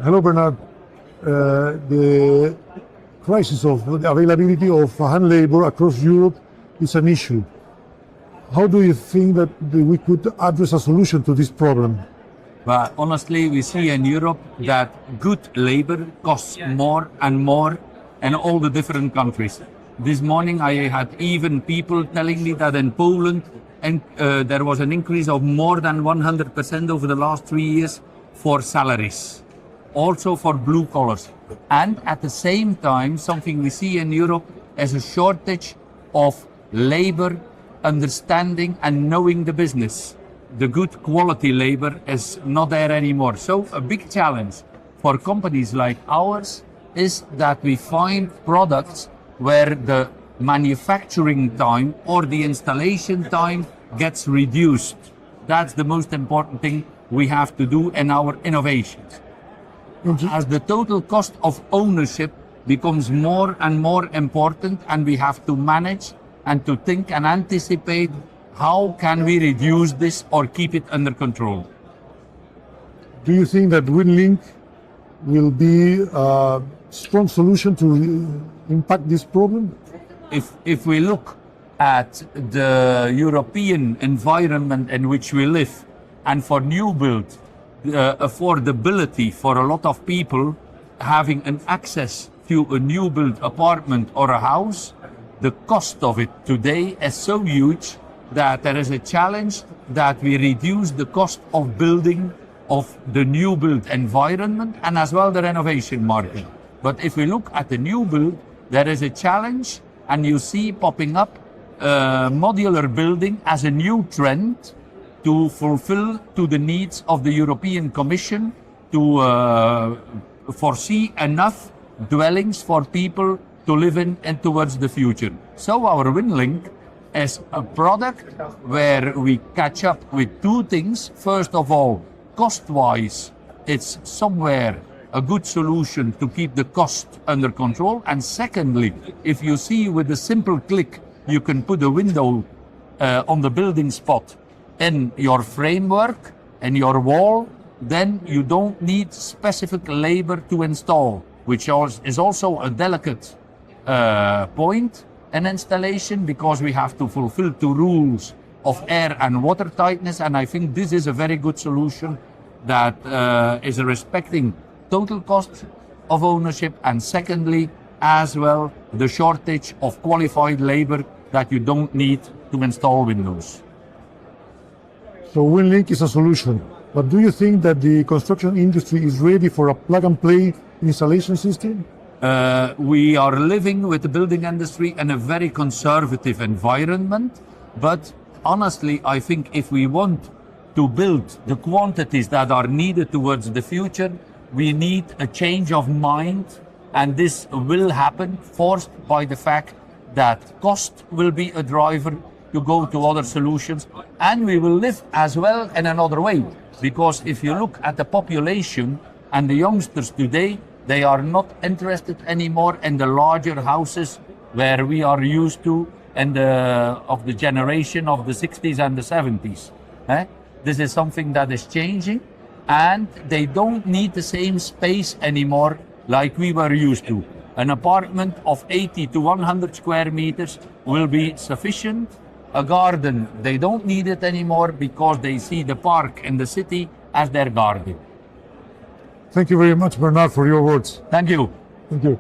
Hello, Bernard. The crisis of the availability of hand labor across Europe is an issue. How do you think that we could address a solution to this problem? But honestly, we see in Europe that good labor costs more and more in all the different countries. This morning I had even people telling me that in Poland there was an increase of more than 100% over the last 3 years for salaries, also for blue collars. And at the same time, something we see in Europe is a shortage of labor understanding and knowing the business. The good quality labor is not there anymore. So a big challenge for companies like ours is that we find products where the manufacturing time or the installation time gets reduced. That's the most important thing we have to do in our innovations. As the total cost of ownership becomes more and more important, and we have to manage and to think and anticipate how can we reduce this or keep it under control. Do you think that WinLink will be a strong solution to impact this problem? If we look at the European environment in which we live, and for new build, affordability for a lot of people having an access to a new build apartment or a house, the cost of it today is so huge that there is a challenge that we reduce the cost of building of the new build environment and as well the renovation market. But if we look at the new build, there is a challenge, and you see popping up modular building as a new trend to fulfill to the needs of the European Commission to foresee enough dwellings for people to live in and towards the future. So our WinLink is a product where we catch up with two things. First of all, cost-wise, it's somewhere a good solution to keep the cost under control. And secondly, if you see with a simple click, you can put a window on the building spot in your framework and your wall, then you don't need specific labor to install, which is also a delicate point in installation, because we have to fulfill two rules of air and water tightness. And I think this is a very good solution that is respecting total cost of ownership, and secondly, as well, the shortage of qualified labor that you don't need to install windows. So WinLink is a solution, but do you think that the construction industry is ready for a plug-and-play installation system? We are living with the building industry in a very conservative environment, but honestly, I think if we want to build the quantities that are needed towards the future, we need a change of mind, and this will happen forced by the fact that cost will be a driver to go to other solutions, and we will live as well in another way. Because if you look at the population and the youngsters today, they are not interested anymore in the larger houses where we are used to of the generation of the 60s and the 70s. This is something that is changing, and they don't need the same space anymore like we were used to. An apartment of 80 to 100 square meters will be sufficient. A garden, they don't need it anymore because they see the park in the city as their garden. Thank you very much, Bernard, for your words. Thank you. Thank you.